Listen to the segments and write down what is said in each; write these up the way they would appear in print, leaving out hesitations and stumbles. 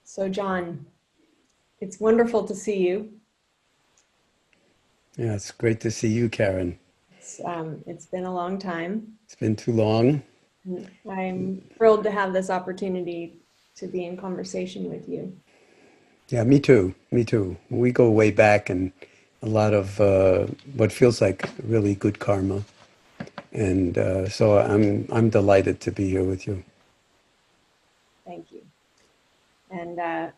So, John, it's wonderful to see you. Yeah, it's great to see you, Karen. It's been a long time. It's been too long. I'm thrilled to have this opportunity to be in conversation with you. Yeah, me too. Me too. We go way back and a lot of what feels like really good karma. And so I'm delighted to be here with you. Thank you. And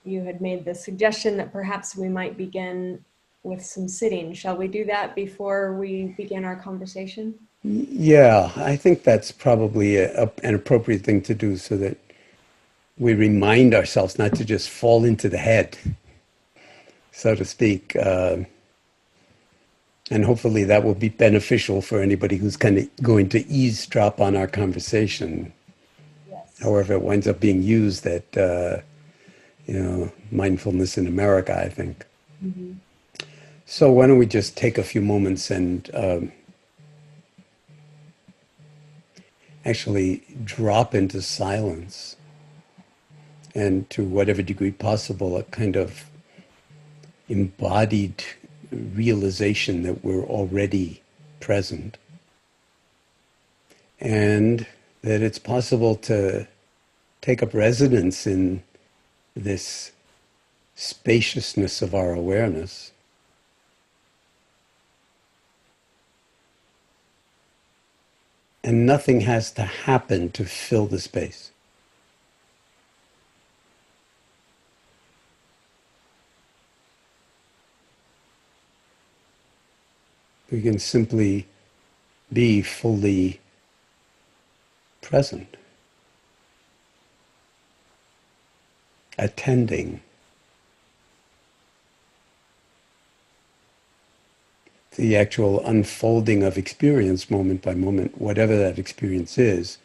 you had made the suggestion that perhaps we might begin with some sitting. Shall we do that before we begin our conversation? Yeah, I think that's probably an appropriate thing to do so that we remind ourselves not to just fall into the head, so to speak. And hopefully that will be beneficial for anybody who's kind of going to eavesdrop on our conversation. Yes. However, it winds up being used at mindfulness in America, I think. Mhm. So why don't we just take a few moments and actually drop into silence and to whatever degree possible, a kind of embodied realization that we're already present and that it's possible to take up residence in this spaciousness of our awareness. And nothing has to happen to fill the space. We can simply be fully present, attending the actual unfolding of experience moment by moment, whatever that experience is,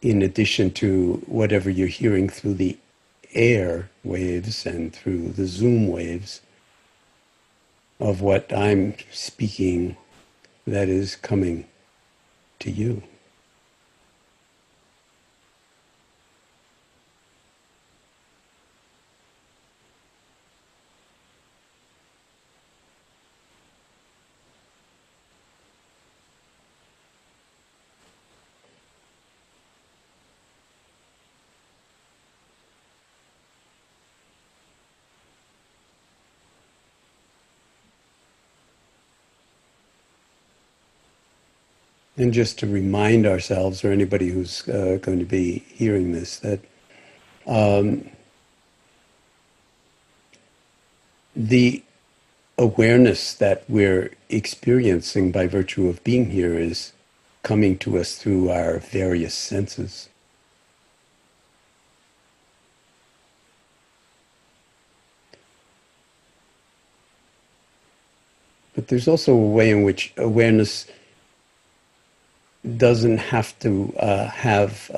in addition to whatever you're hearing through the air waves and through the Zoom waves of what I'm speaking that is coming to you. And just to remind ourselves, or anybody who's going to be hearing this, that um, the awareness that we're experiencing by virtue of being here is coming to us through our various senses. But there's also a way in which awareness doesn't have to have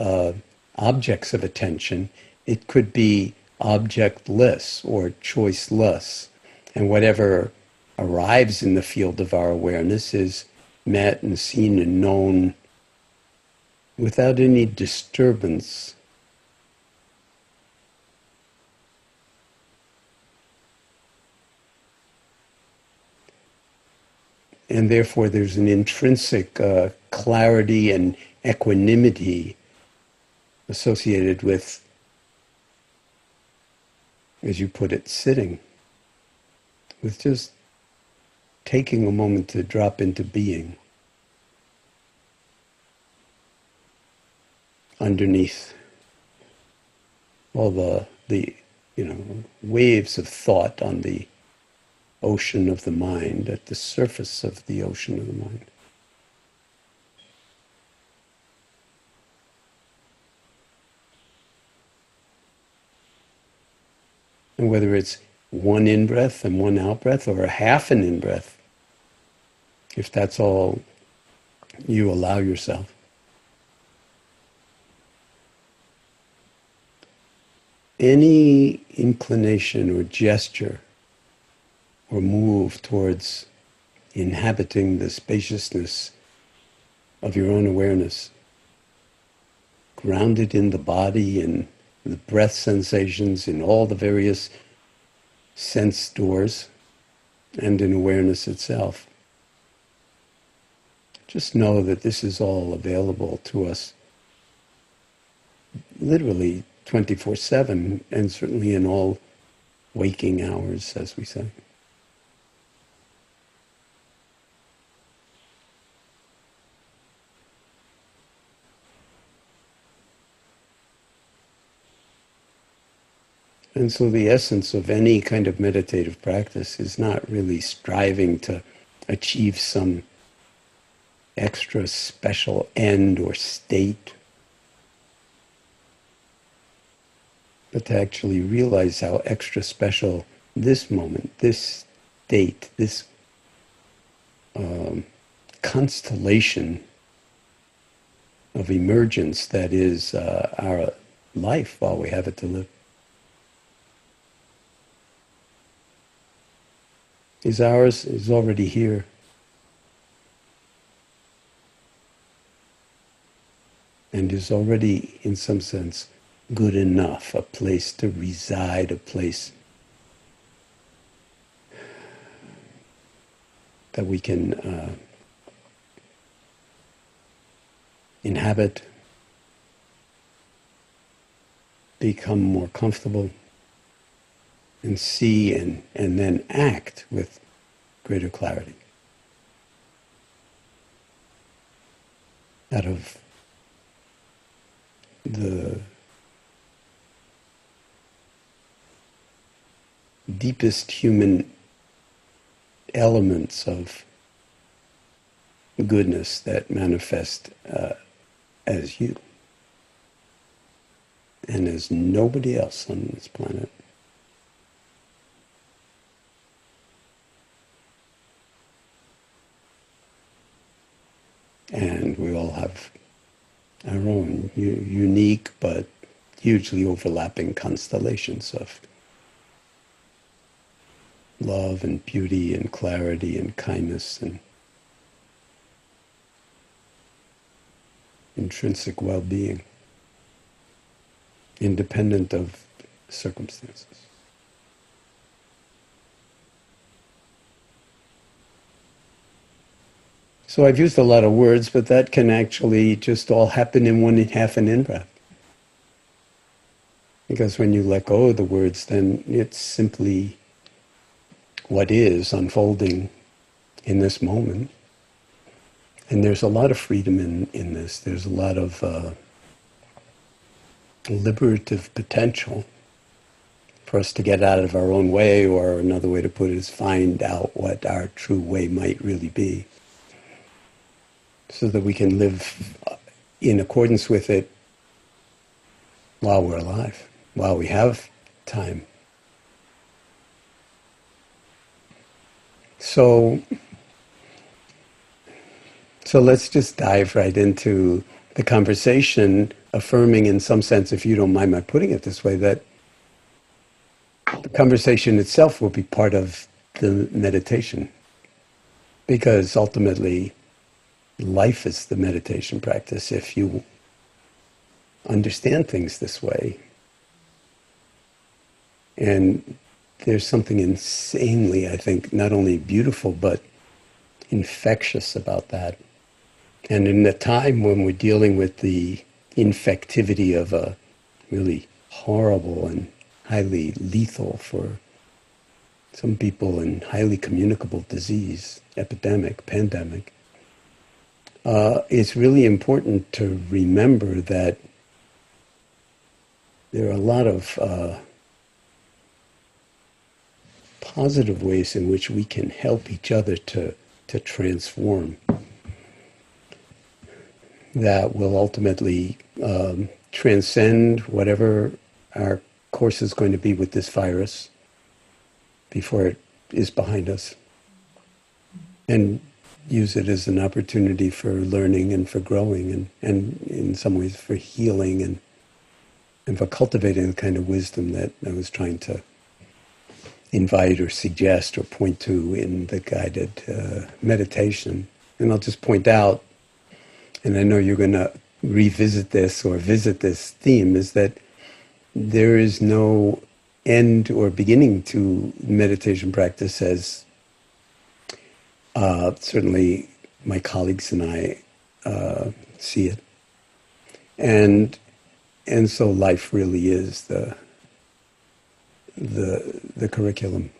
objects of attention. It could be objectless or choiceless. And whatever arrives in the field of our awareness is met and seen and known without any disturbance. And therefore, there's an intrinsic clarity and equanimity associated with, as you put it, sitting, with just taking a moment to drop into being underneath all the waves of thought on the ocean of the mind, at the surface of the ocean of the mind. And whether it's one in-breath and one out-breath, or a half an in-breath, if that's all you allow yourself. Any inclination or gesture or move towards inhabiting the spaciousness of your own awareness, grounded in the body and the breath sensations in all the various sense doors, and in awareness itself. Just know that this is all available to us literally 24/7, and certainly in all waking hours, as we say. And so the essence of any kind of meditative practice is not really striving to achieve some extra special end or state, but to actually realize how extra special this moment, this state, this constellation of emergence that is our life while we have it to live, is ours, is already here. And is already, in some sense, good enough, a place to reside, a place that we can inhabit, become more comfortable, and see and then act with greater clarity. Out of the deepest human elements of goodness that manifest as you and as nobody else on this planet. And we all have our own unique but hugely overlapping constellations of love and beauty and clarity and kindness and intrinsic well-being, independent of circumstances. So I've used a lot of words, but that can actually just all happen in 1/2 an in-breath. Because when you let go of the words, then it's simply what is unfolding in this moment. And there's a lot of freedom in this. There's a lot of liberative potential for us to get out of our own way, or another way to put it is find out what our true way might really be, so that we can live in accordance with it while we're alive, while we have time. So let's just dive right into the conversation, affirming in some sense, if you don't mind my putting it this way, that the conversation itself will be part of the meditation. Because ultimately, life is the meditation practice if you understand things this way. And there's something insanely, I think, not only beautiful, but infectious about that. And in the time when we're dealing with the infectivity of a really horrible and highly lethal for some people and highly communicable disease, epidemic, pandemic, it's really important to remember that there are a lot of positive ways in which we can help each other to transform, that will ultimately transcend whatever our course is going to be with this virus before it is behind us, and use it as an opportunity for learning and for growing and in some ways for healing and for cultivating the kind of wisdom that I was trying to invite or suggest or point to in the guided meditation. And I'll just point out, and I know you're going to revisit this or visit this theme, is that there is no end or beginning to meditation practice, as certainly my colleagues and I see it. And and so life really is the curriculum.